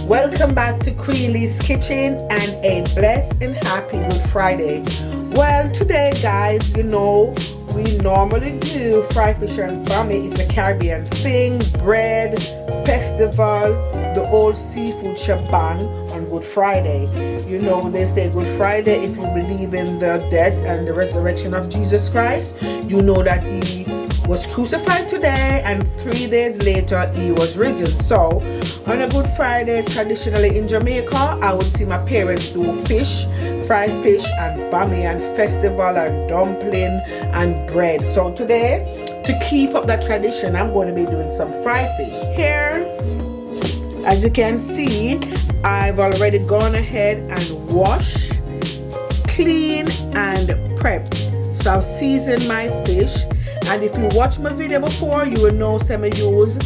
Welcome back to KUEEN-LEE'S kitchen and a blessed and happy Good Friday. Well, today guys, you know, we normally do fried fish and bammy. It's a Caribbean thing, bread, festival, the old seafood shebang on Good Friday. You know, they say Good Friday, if you believe in the death and the resurrection of Jesus Christ, you know that he was crucified today and 3 days later he was risen. So on a Good Friday, traditionally in Jamaica, I would see my parents do fish, fried fish and bammy and festival and dumpling and bread. So today, to keep up that tradition, I'm going to be doing some fried fish. Here, as you can see, I've already gone ahead and washed, clean and prepped. So I've seasoned my fish. And if you watched my video before, you will know some use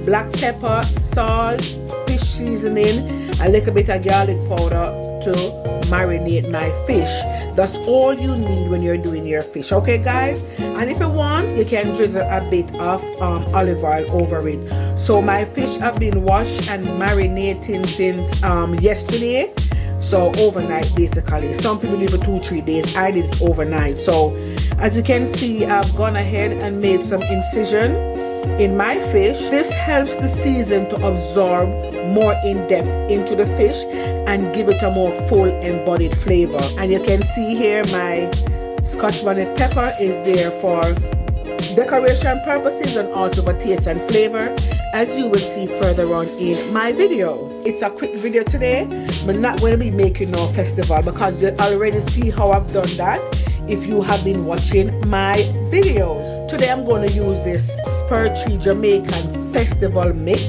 black pepper, salt, fish seasoning, a little bit of garlic powder to marinate my fish. That's all you need when you're doing your fish, okay guys? And if you want, you can drizzle a bit of olive oil over it. So my fish have been washed and marinating since yesterday. So overnight basically. Some people leave it 2-3 days. I did it overnight. So as you can see, I've gone ahead and made some incision in my fish. This helps the season to absorb more in depth into the fish and give it a more full embodied flavor. And you can see here my Scotch bonnet pepper is there for decoration purposes and also for taste and flavor, as you will see further on in my video. It's a quick video today, but not going to be making no festival because you already see how I've done that if you have been watching my videos. Today I'm going to use this Spur Tree Jamaican Festival Mix,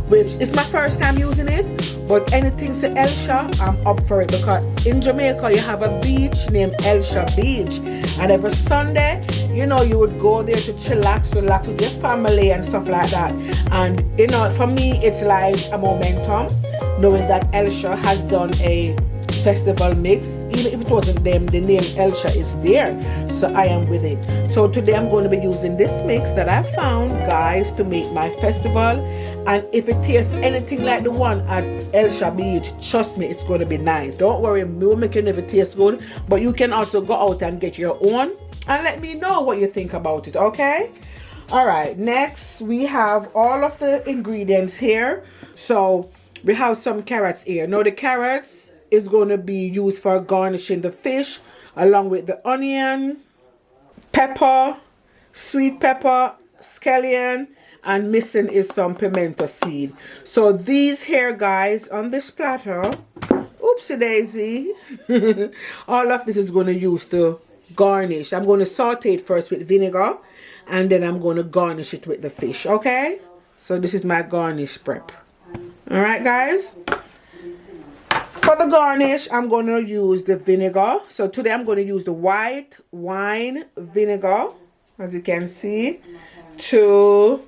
which is my first time using it, but anything to Elsha, I'm up for it because in Jamaica you have a beach named Elsha Beach, and every Sunday, you know, you would go there to chillax, relax with your family and stuff like that. And you know, for me, it's like a momentum knowing that Elsha has done a festival mix. Even if it wasn't them, the name Elsha is there, so I am with it. So today I'm going to be using this mix that I found, guys, to make my festival. And if it tastes anything like the one at Elsha Beach, trust me, it's going to be nice. Don't worry, we'll make it if it tastes good, but you can also go out and get your own and let me know what you think about it, okay? All right, next we have all of the ingredients here. So we have some carrots here. Now the carrots is going to be used for garnishing the fish, along with the onion, pepper, sweet pepper, scallion, and missing is some pimento seed. So these here, guys, on this platter, oopsie daisy, all of this is going to use to garnish. I'm going to saute it first with vinegar, and then I'm going to garnish it with the fish, okay? So this is my garnish prep. All right, guys? For the garnish, I'm going to use the vinegar. So today I'm going to use the white wine vinegar, as you can see, to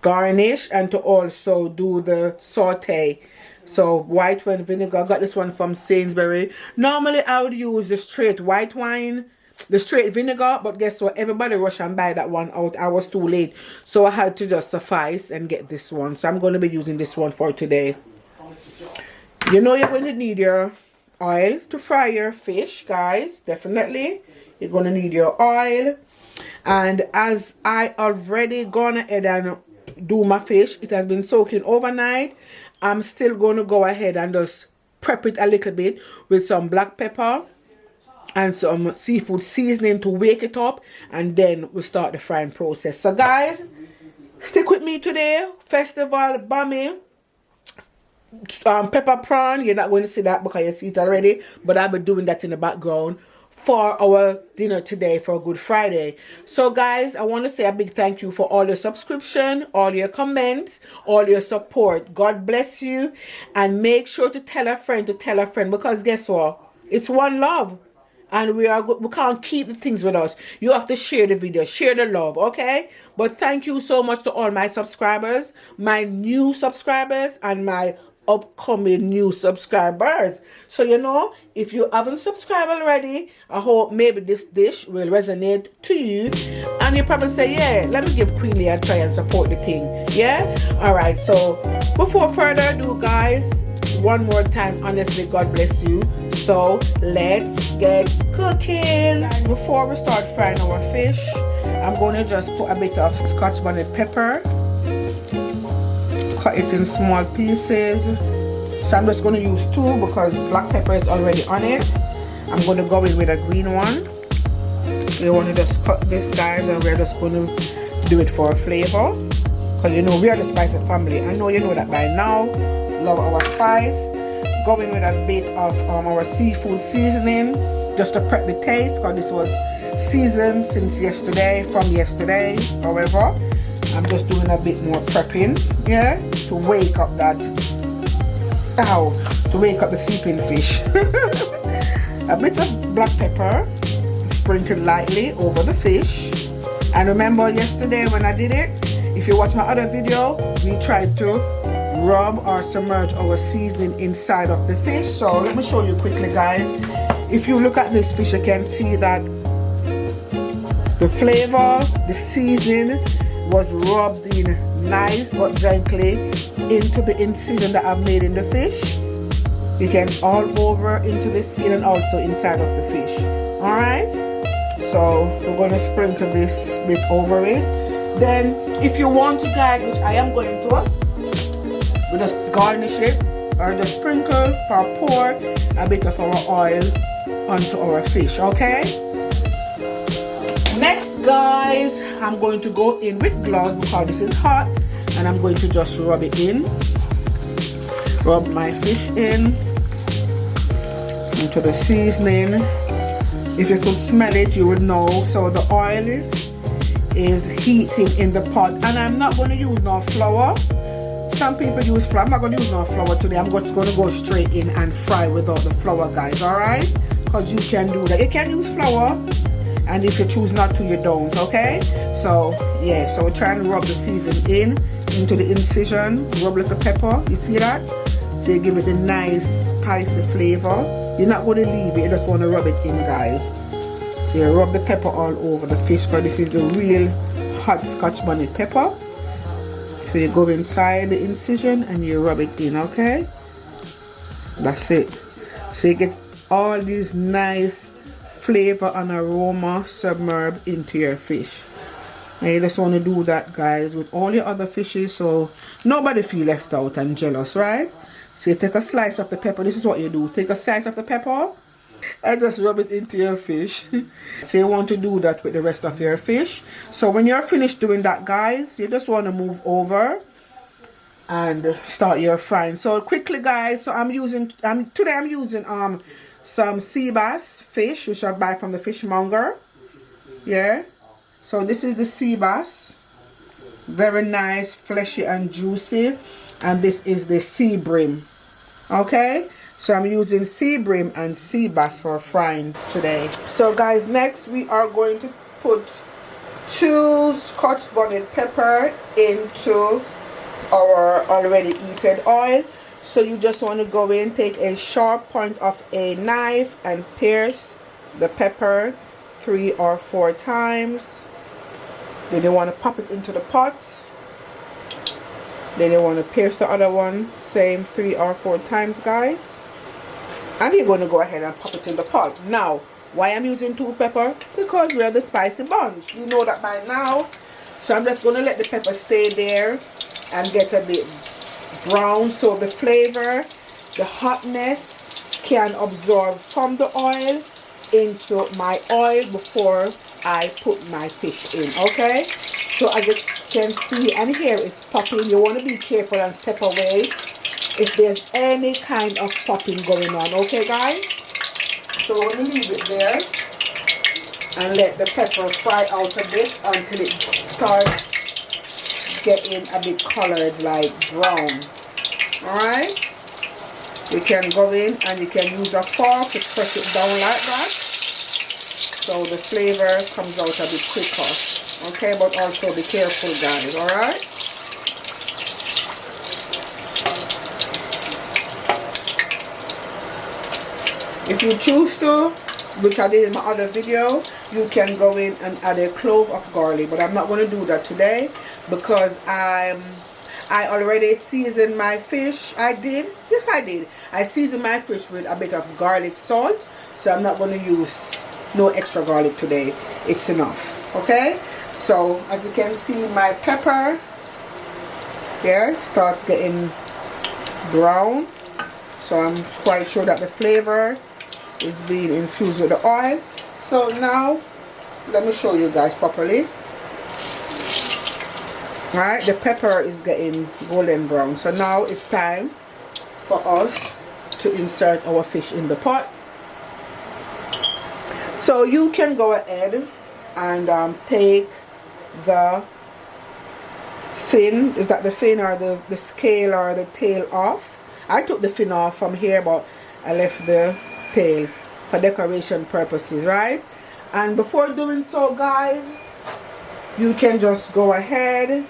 garnish and to also do the saute. So white wine vinegar, I got this one from Sainsbury. Normally I would use the straight white wine, the straight vinegar, but guess what, everybody rush and buy that one out. I was too late, so I had to just suffice and get this one. So I'm going to be using this one for today. You know you're going to need your oil to fry your fish, guys. Definitely you're going to need your oil. And as I already gone ahead and do my fish, it has been soaking overnight. I'm still going to go ahead and just prep it a little bit with some black pepper and some seafood seasoning to wake it up, and then we'll start the frying process. So guys, stick with me today. Festival bammy, pepper prawn. You're not going to see that because you see it already, but I'll be doing that in the background for our dinner today for Good Friday. So guys, I want to say a big thank you for all your subscription, all your comments, all your support. God bless you, and make sure to tell a friend because guess what, it's one love. and we can't keep the things with us. You have to share the video, share the love, okay? But thank you so much to all my subscribers, my new subscribers, and my upcoming new subscribers. So you know, if you haven't subscribed already, I hope maybe this dish will resonate to you, and you probably say, yeah, let me give Queen a try and support the thing. Yeah, all right. So before further ado, guys, one more time, honestly, God bless you. So let's get cooking. Before we start frying our fish, I'm going to just put a bit of Scotch bonnet pepper, cut it in small pieces. So I'm just going to use 2 because black pepper is already on it. I'm going to go in with a green one. We want to just cut this, guys, and we're just going to do it for flavor, because you know we are the spicy family. I know you know that by now. Love our spice. Go in with a bit of our seafood seasoning just to prep the taste, because this was seasoned since yesterday, from yesterday. However, I'm just doing a bit more prepping, yeah, to wake up that, to wake up the sleeping fish. A bit of black pepper, sprinkled lightly over the fish. And remember yesterday when I did it, if you watch my other video, we tried to rub or submerge our seasoning inside of the fish. So let me show you quickly, guys. If you look at this fish, you can see that the flavor, the seasoning was rubbed in nice but gently into the incision that I've made in the fish. You can all over into the skin and also inside of the fish. Alright, so we're going to sprinkle this bit over it. Then if you want to, guys, which I am going to, we just garnish it or just sprinkle or pour a bit of our oil onto our fish. Okay, next, guys, I'm going to go in with gloves because this is hot, and I'm going to just rub it in, rub my fish in into the seasoning. If you could smell it, you would know. So the oil is heating in the pot, and I'm not going to use no flour. Some people use flour. I'm not going to use no flour today. I'm just going to go straight in and fry without the flour, guys. Alright, because you can do that. You can use flour, and if you choose not to, you don't. Okay, so yeah, so we're trying to rub the seasoning into the incision. Rub little pepper, you see that? So you give it a nice spicy flavor. You're not going to leave it, you just want to rub it in, guys. So you rub the pepper all over the fish, because this is the real hot Scotch bonnet pepper. So you go inside the incision and you rub it in, okay? That's it. So you get all these nice flavor and aroma submerged into your fish. And you just want to do that, guys, with all your other fishes, so nobody feel left out and jealous, right? So you take a slice of the pepper. This is what you do. Take a slice of the pepper and just rub it into your fish. So you want to do that with the rest of your fish. So when you're finished doing that, guys, you just want to move over and start your frying. So quickly, guys, so today I'm using some sea bass fish, which I buy from the fishmonger. Yeah, so this is the sea bass, very nice, fleshy and juicy. And this is the sea bream. Okay, so I'm using sea bream and sea bass for frying today. So guys, next we are going to put 2 Scotch bonnet pepper into our already heated oil. So you just want to go in, take a sharp point of a knife and pierce the pepper 3 or 4 times. Then you want to pop it into the pot. Then you want to pierce the other one, same 3 or 4 times, guys. And you're going to go ahead and pop it in the pot. Now, why I'm using 2 pepper? Because we are the spicy bunch. You know that by now. So I'm just going to let the pepper stay there and get a bit brown, so the flavor, the hotness can absorb from the oil into my oil before I put my fish in. Okay, so as you can see and hear, it's popping. You want to be careful and step away if there's any kind of popping going on. Okay, guys, so we're going to leave it there and let the pepper fry out a bit until it starts getting a bit colored like brown. Alright, you can go in and you can use a fork to press it down like that so the flavor comes out a bit quicker. Okay, but also be careful, guys. All right. If you choose to, which I did in my other video, you can go in and add a clove of garlic, but I'm not going to do that today because I already seasoned my fish. I did. I seasoned my fish with a bit of garlic salt, so I'm not going to use no extra garlic today. It's enough. Okay, so as you can see, my pepper here starts getting brown, so I'm quite sure that the flavor is being infused with the oil. So now let me show you guys properly. Alright, the pepper is getting golden brown, so now it's time for us to insert our fish in the pot. So you can go ahead and take the fin, is that the fin or the scale or the tail off? I took the fin off from here, but I left the tail for decoration purposes, right? And before doing so, guys, you can just go ahead,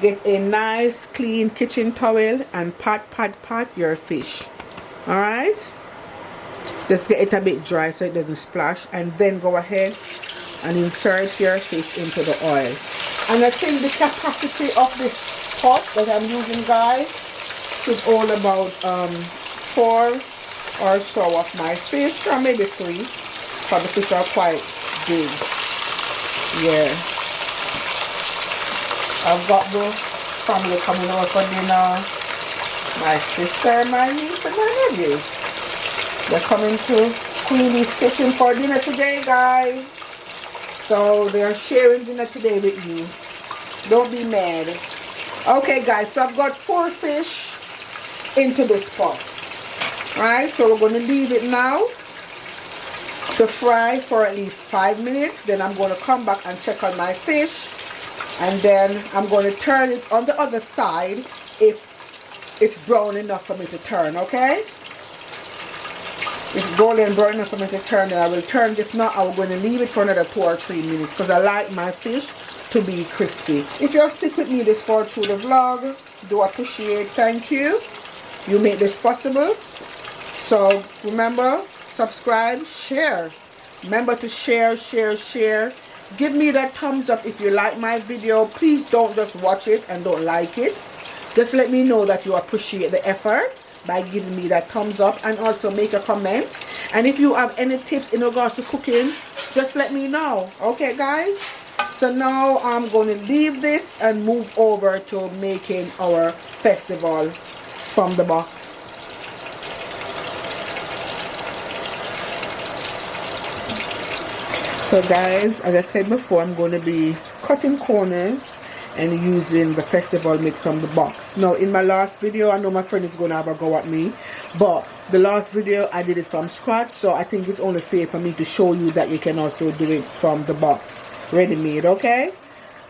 get a nice clean kitchen towel and pat your fish. All right, just get it a bit dry so it doesn't splash, and then go ahead and insert your fish into the oil. And I think the capacity of this pot that I'm using, guys, should hold about 4 or so of my fish, or maybe 3, because the fish are quite big. Yeah, I've got the family coming over for dinner. My sister, my niece, and my nephews. They're coming to Queen-Lee'S kitchen for dinner today, guys. So they're sharing dinner today with me. Don't be mad. Okay, guys, so I've got 4 fish into this pot. Right, so we're going to leave it now to fry for at least 5 minutes. Then I'm going to come back and check on my fish, and then I'm going to turn it on the other side if it's brown enough for me to turn. Okay, if it's golden brown enough for me to turn, then I will turn it. If not, I'm going to leave it for another 2 or 3 minutes because I like my fish to be crispy. If you're stick with me this far through the vlog, do appreciate. Thank you. You make this possible. So remember, subscribe, share. Remember to share. Give me that thumbs up if you like my video. Please don't just watch it and don't like it. Just let me know that you appreciate the effort by giving me that thumbs up, and also make a comment. And if you have any tips in regards to cooking, just let me know. Okay, guys? So now I'm going to leave this and move over to making our festival from the box. So guys, as I said before, I'm going to be cutting corners and using the festival mix from the box. Now in my last video, I know my friend is going to have a go at me, but the last video I did it from scratch, so I think it's only fair for me to show you that you can also do it from the box, ready made. Okay,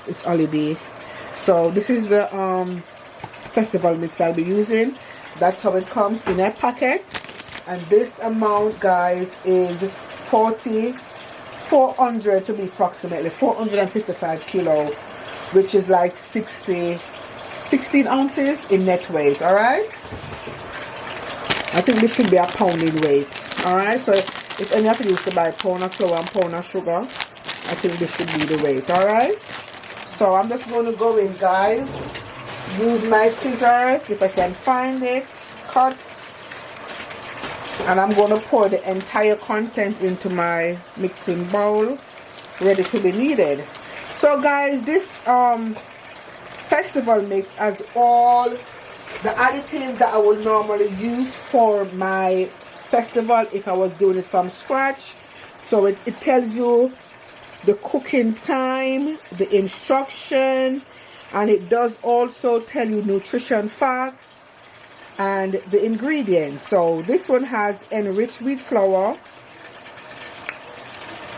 it's holiday. So this is the festival mix I'll be using. That's how it comes in a packet, and this amount, guys, is 400 to be approximately 455 kilo, which is like 16 ounces in net weight. All right, I think this should be a pound in weight. All right, so if any of you used to buy a pound of flour and pound of sugar, I think this should be the weight. All right, so I'm just going to go in, guys, use my scissors if I can find it, cut, and I'm going to pour the entire content into my mixing bowl, ready to be kneaded. So guys, this festival mix has all the additives that I would normally use for my festival if I was doing it from scratch. So it tells you the cooking time, the instruction, and it does also tell you nutrition facts and the ingredients. So this one has enriched wheat flour,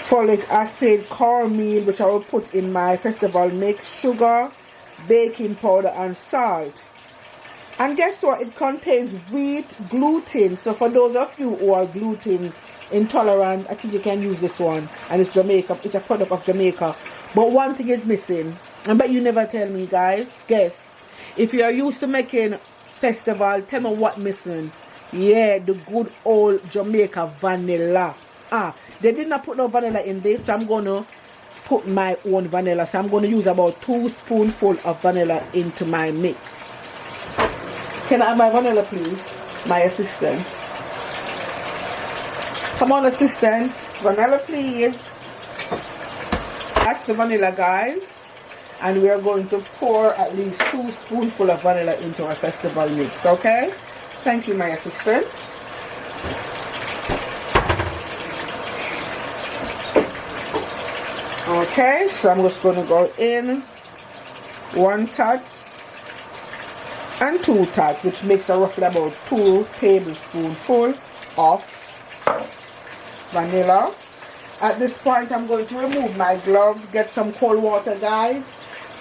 folic acid, cornmeal, which I will put in my festival mix, sugar, baking powder, and salt. And guess what? It contains wheat gluten. So for those of you who are gluten intolerant, I think you can use this one. And it's Jamaica. It's a product of Jamaica. But one thing is missing. I bet you never tell me, guys. Guess. If you are used to making festival, tell me what missing. Yeah, the good old Jamaica vanilla. They did not put no vanilla in this, so I'm going to put my own vanilla. So I'm going to use about 2 spoonfuls of vanilla into my mix. Can I have my vanilla, please? My assistant. Come on, assistant. Vanilla, please. That's the vanilla, guys. And we are going to pour at least 2 spoonfuls of vanilla into our festival mix, okay? Thank you, my assistant. Okay, so I'm just going to go in 1 tot and 2 tot, which makes a roughly about 2 tablespoonfuls of vanilla. At this point, I'm going to remove my glove, get some cold water, guys,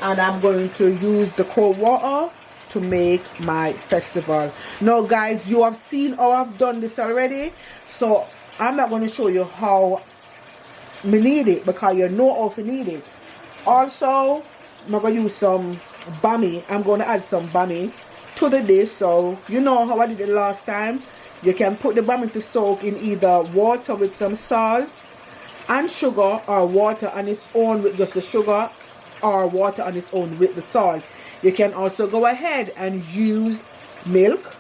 and I'm going to use the cold water to make my festival. Now, guys, you have seen how I've done this already, so I'm not going to show you how we need it, because you know how to need it. Also, I'm going to use some Bammy. I'm going to add some Bammy to the dish. So you know how I did it last time. You can put the Bammy to soak in either water with some salt and sugar, or water on its own with just the sugar, or water on its own with the salt. You can also go ahead and use milk,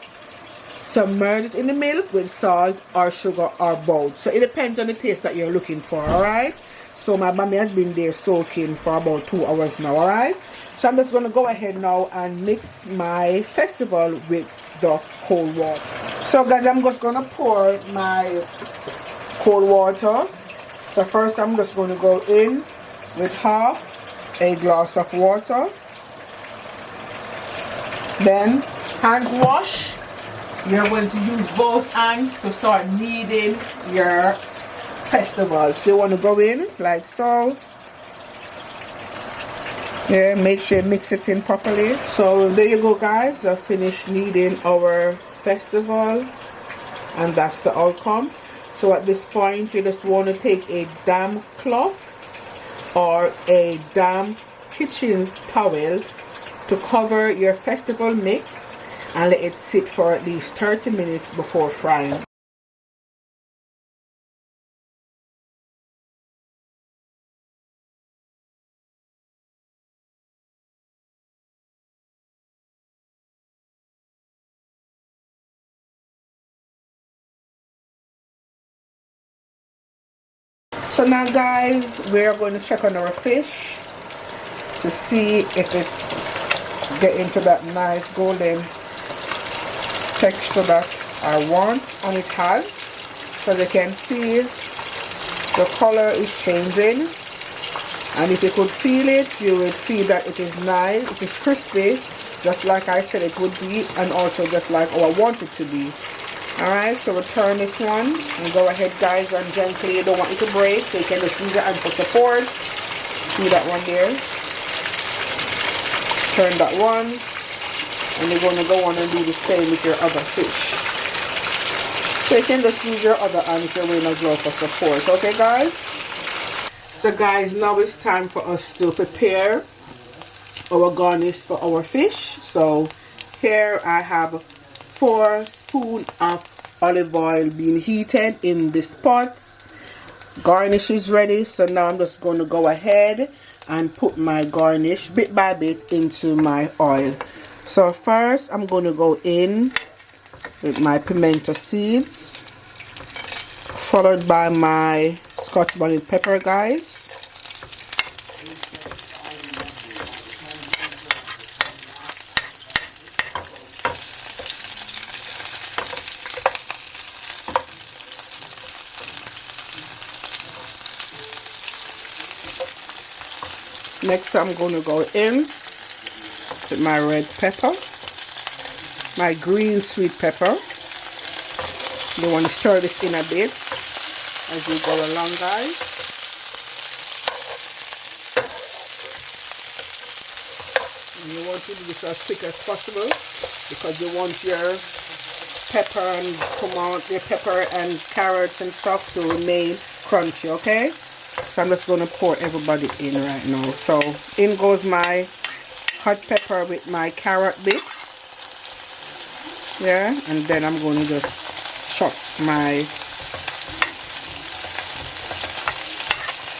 submerge it in the milk with salt or sugar or both. So it depends on the taste that you're looking for, alright? So my Bammy has been there soaking for about 2 hours now, alright? So I'm just going to go ahead now and mix my festival with the cold water. So guys, I'm just going to pour my cold water. So first I'm just going to go in with half a glass of water. Then hands wash. You're going to use both hands to start kneading your festival. So you want to go in like so. Yeah, make sure you mix it in properly. So there you go, guys. I finished kneading our festival, and that's the outcome. So at this point, you just want to take a damp cloth or a damp kitchen towel to cover your festival mix and let it sit for at least 30 minutes before frying. So now, guys, we're going to check on our fish to see if it's getting to that nice golden texture that I want, and it has. So you can see the color is changing, and if you could feel it, you would feel that it is nice, it is crispy, just like I said it would be, and also just like how I want it to be. Alright, so we'll turn this one and go ahead, guys, and gently, you don't want it to break, so you can just use your hand for support. See that one there? Turn that one, and you're going to go on and do the same with your other fish. So you can just use your other hand if you're wearing a glove for support. Okay, guys? So guys, now it's time for us to prepare our garnish for our fish. So here I have 4 spoons of olive oil being heated in this pot. Garnish is ready, so now I'm just going to go ahead and put my garnish bit by bit into my oil. So first I'm going to go in with my pimento seeds, followed by my Scotch bonnet pepper, guys. Next I'm going to go in with my red pepper, my green sweet pepper. You want to stir this in a bit as you go along, guys. And you want to do this as quick as possible because you want your pepper and tomato, pepper and carrots and stuff to remain crunchy, okay? So I'm just going to pour everybody in right now. So in goes my hot pepper with my carrot bits. Yeah, and then I'm going to just chop my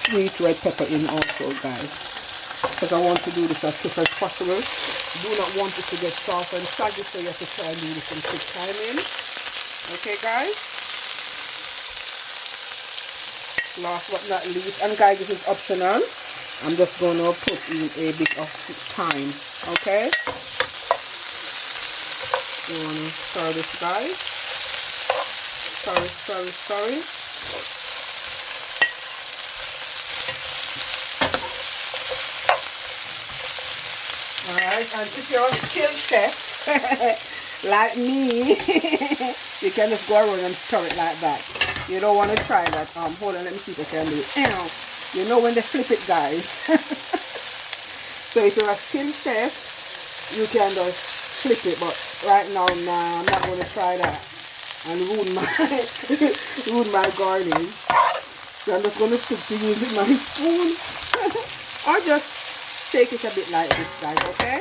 sweet red pepper in also, guys, because I want to do this as quick as possible. Do not want it to get soft and saggy, so you have to try and do this in quick timing. Okay, guys. Last but not least, and guys, this is optional, I'm just going to put in a bit of thyme. Okay. You want to stir this, guys. Stir. Alright, and if you're a skilled chef like me, you can just go around and stir it like that. You don't want to try that. Hold on, let me see if I can do it. You know when they flip it, guys. So if you're a skilled chef, you can just flip it, but right now, nah, I'm not going to try that and ruin my garnish. So I'm just going to stick to using my spoon. Or just shake it a bit like this, guys, okay?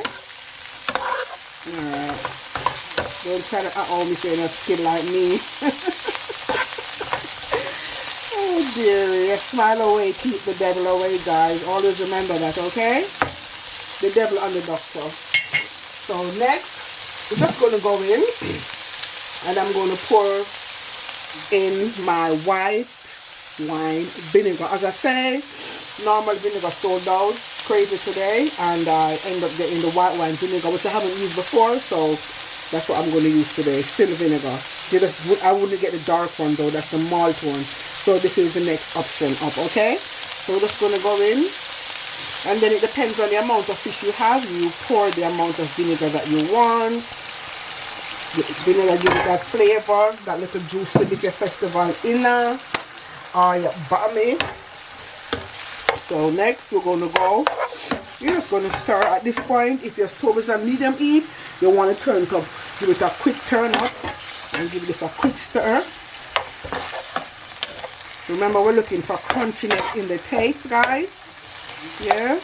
Alright. Don't try to me saying a skin like me. Oh dear, smile away, keep the devil away, guys. Always remember that, okay? The devil and the doctor. So next, we're just going to go in, and I'm going to pour in my white wine vinegar. As I say, normal vinegar sold out crazy today, and I end up getting the white wine vinegar, which I haven't used before, so that's what I'm going to use today. Still vinegar. I wouldn't get the dark one though, that's the malt one. So this is the next option up, okay? So we're just going to go in, and then it depends on the amount of fish you have. You pour the amount of vinegar that you want. The vinegar gives it that flavor, that little juice to get your festival in there, or your Bammy. So next we're going to go, you're just going to stir at this point. If your stove is on medium heat, you want to turn it up, give it a quick turn up, and give this a quick stir. Remember, we're looking for crunchiness in the taste, guys. Yeah.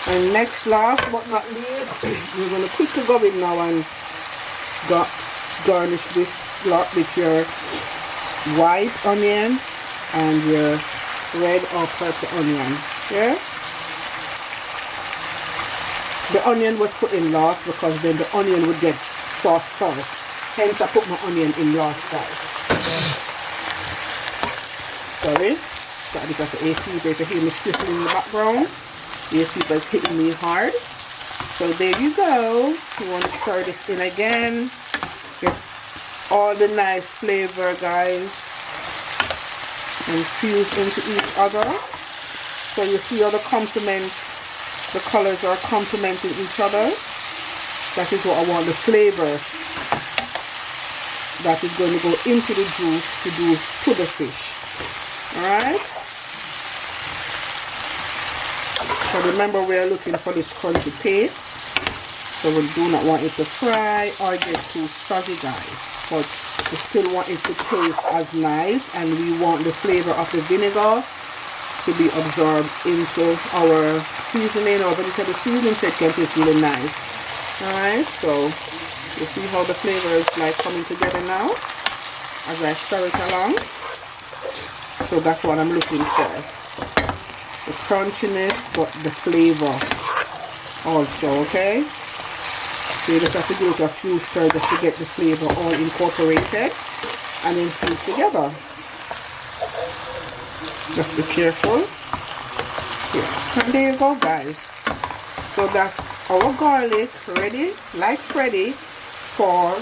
And next, last but not least, we're going to quickly go in now and garnish this lot with your white onion and your red or purple onion. Yeah. The onion was put in last because then the onion would get soft first. Hence I put my onion in last, guys. Sorry. Got a bit of the AC there to hear me sniffling in the background. The AC is hitting me hard. So there you go. You want to stir this in again. Get all the nice flavor, guys, infused into each other. So you see how the colors are complementing each other. That is what I want, the flavor that is going to go into the juice to do to the fish. Alright? So remember, we are looking for this crunchy taste. So we do not want it to fry or get too soggy, guys. But we still want it to taste as nice, and we want the flavor of the vinegar to be absorbed into our seasoning or vegetable seasoning, so it can taste really nice. Alright, so you see how the flavor is like coming together now as I stir it along. So that's what I'm looking for. The crunchiness, but the flavor also, okay? So you just have to give it a few stirs just to get the flavor all incorporated and infused together. Just be careful. Yeah. And there you go, guys. So that's our garlic ready, like ready for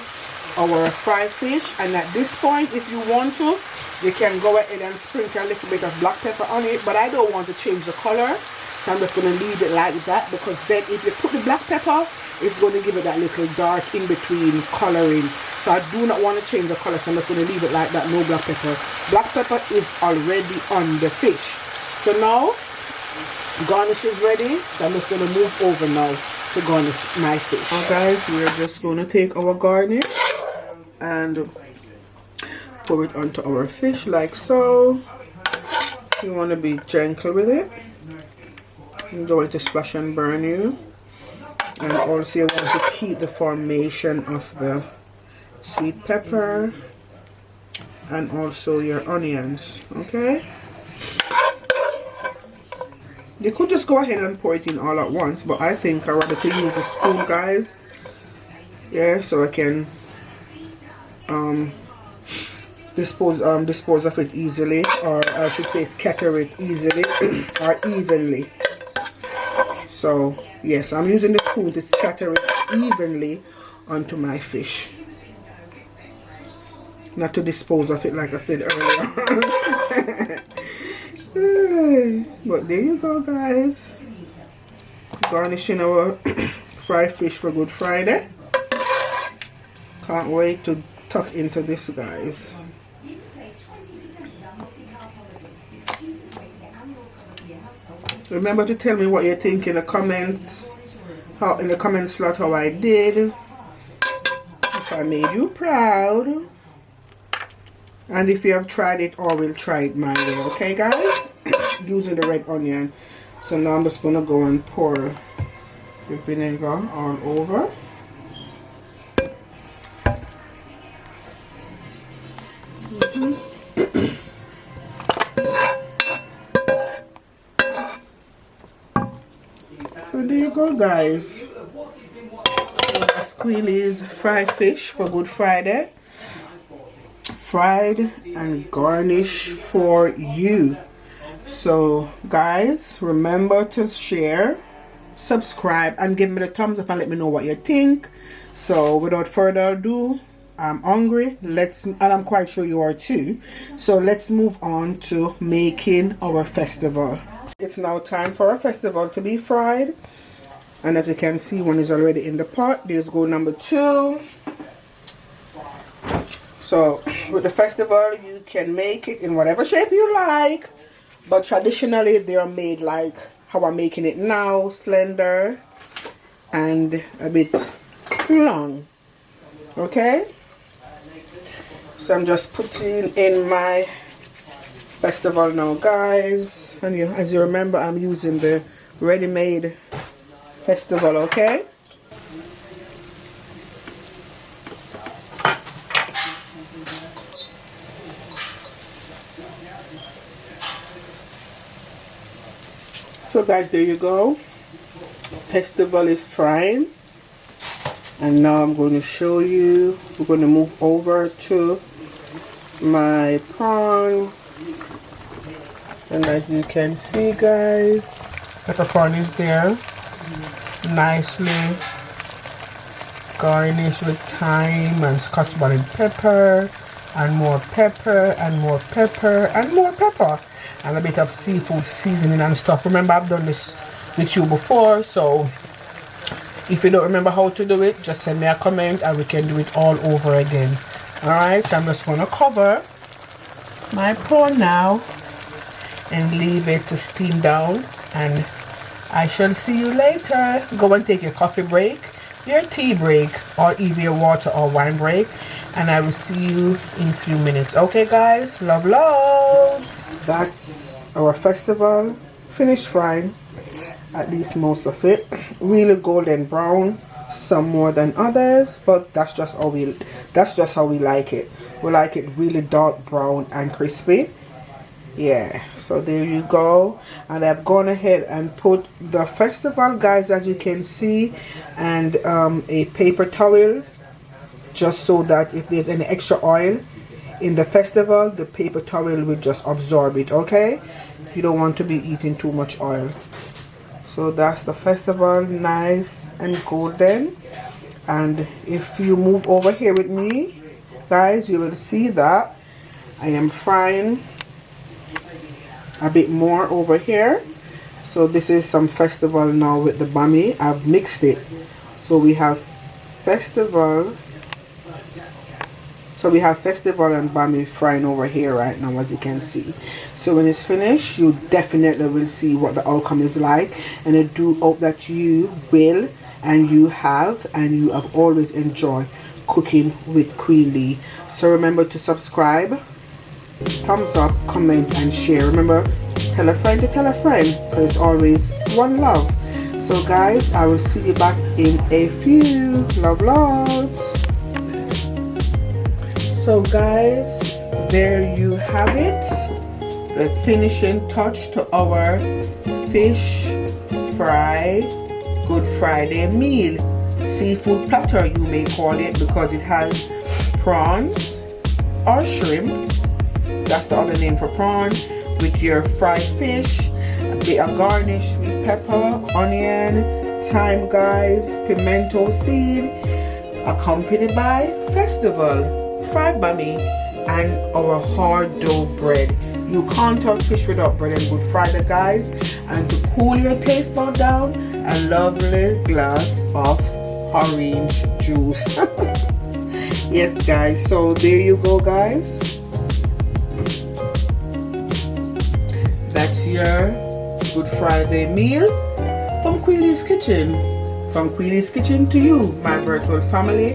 our fried fish. And at this point, if you want to, you can go ahead and sprinkle a little bit of black pepper on it, but I don't want to change the color, so I'm just going to leave it like that, because then if you put the black pepper, it's going to give it that little dark in between coloring. So I do not want to change the color, so I'm just going to leave it like that, no black pepper. Black pepper is already on the fish. So now garnish is ready, so I'm just going to move over now to garnish my fish. Now guys, we're just going to take our garnish and pour it onto our fish like so. You want to be gentle with it. You don't want it to splash and burn you. And also you want to keep the formation of the sweet pepper and also your onions, okay? You could just go ahead and pour it in all at once, but I think I'd rather to use a spoon, guys. Yeah, so I can dispose of it easily, or I should say scatter it easily or evenly. So yes, I'm using the spoon to scatter it evenly onto my fish, not to dispose of it like I said earlier. But there you go, guys, garnishing our fried fish for Good Friday. Can't wait to tuck into this, guys. Remember to tell me what you think in the comments, in the comment slot, how I did, if I made you proud, and if you have tried it or will try it my way, okay guys, using the red onion. So now I'm just gonna go and pour the vinegar all over. So there you go, guys. So that's KUEEN-LEE'S fried fish for Good Friday, fried and garnished for you. So guys, remember to share, subscribe, and give me the thumbs up and let me know what you think. So without further ado, I'm hungry, and I'm quite sure you are too. So let's move on to making our festival. It's now time for our festival to be fried, and as you can see, one is already in the pot. There's go number 2. So with the festival, you can make it in whatever shape you like, but traditionally they are made like how I'm making it now, slender and a bit long. Okay, so I'm just putting in my festival now, guys, and as you remember, I'm using the ready-made festival. Okay, so guys, there you go, festival is frying, and now I'm going to show you. We're going to move over to my prawn, and as you can see, guys, the prawn is there, nicely garnished with thyme and scotch bonnet pepper, and more pepper, and more pepper, and more pepper, and a bit of seafood seasoning and stuff. Remember, I've done this with you before, so if you don't remember how to do it, just send me a comment and we can do it all over again. Alright, so I'm just going to cover my prawn now and leave it to steam down, and I shall see you later. Go and take your coffee break, your tea break, or either your water or wine break, and I will see you in a few minutes. Okay guys, love loads. That's our festival finished frying, at least most of it. Really golden brown, some more than others, but that's just how we like it. We like it really dark brown and crispy. Yeah, so there you go, and I've gone ahead and put the festival, guys, as you can see, and a paper towel, just so that if there's any extra oil in the festival, the paper towel will just absorb it. Okay, you don't want to be eating too much oil. So that's the festival, nice and golden. And if you move over here with me, guys, you will see that I am frying a bit more over here. So this is some festival now with the Bammy. I've mixed it, so we have festival. So we have festival and Bammy frying over here right now, as you can see. So when it's finished, you definitely will see what the outcome is like, and I do hope that you will and you have always enjoyed cooking with Queen Lee. So remember to subscribe, thumbs up, comment and share. Remember, tell a friend to tell a friend, because it's always one love. So guys, I will see you back in a few. Love lots. So guys, there you have it, the finishing touch to our fish fry Good Friday meal. Seafood platter you may call it, because it has prawns or shrimp, that's the other name for prawn, with your fried fish, a bit of garnish with pepper, onion, thyme guys, pimento seed, accompanied by festival, fried bammy, and our hard dough bread. You can't have fish without bread and Good Friday guys. And to cool your taste bud down, a lovely glass of orange juice. Yes guys, so there you go guys. That's your Good Friday meal from Queen-Lee's Kitchen. From Queen-Lee's Kitchen to you, my virtual family.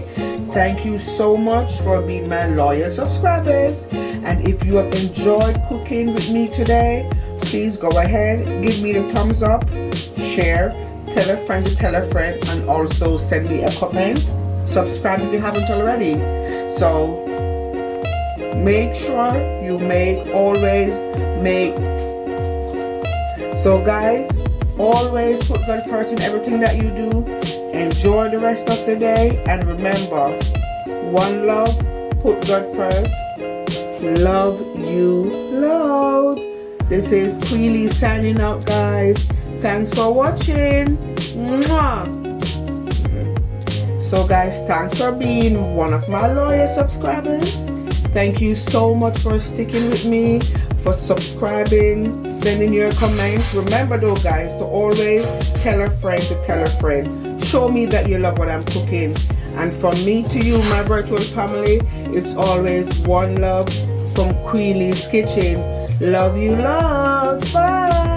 Thank you so much for being my loyal subscribers. And if you have enjoyed cooking with me today, please go ahead, give me the thumbs up, share, tell a friend to tell a friend, and also send me a comment. Subscribe if you haven't already. So make sure you always make. So guys, always put God first in everything that you do. Enjoy the rest of the day, and remember, one love, put God first. Love you loads. This is Queen Lee signing out guys. Thanks for watching. Mwah. So guys, thanks for being one of my loyal subscribers. Thank you so much for sticking with me, for subscribing, sending your comments. Remember though guys, to always tell a friend to tell a friend. Show me that you love what I'm cooking. And from me to you, my virtual family, it's always one love from Queen-Lee's Kitchen. Love you lots. Bye.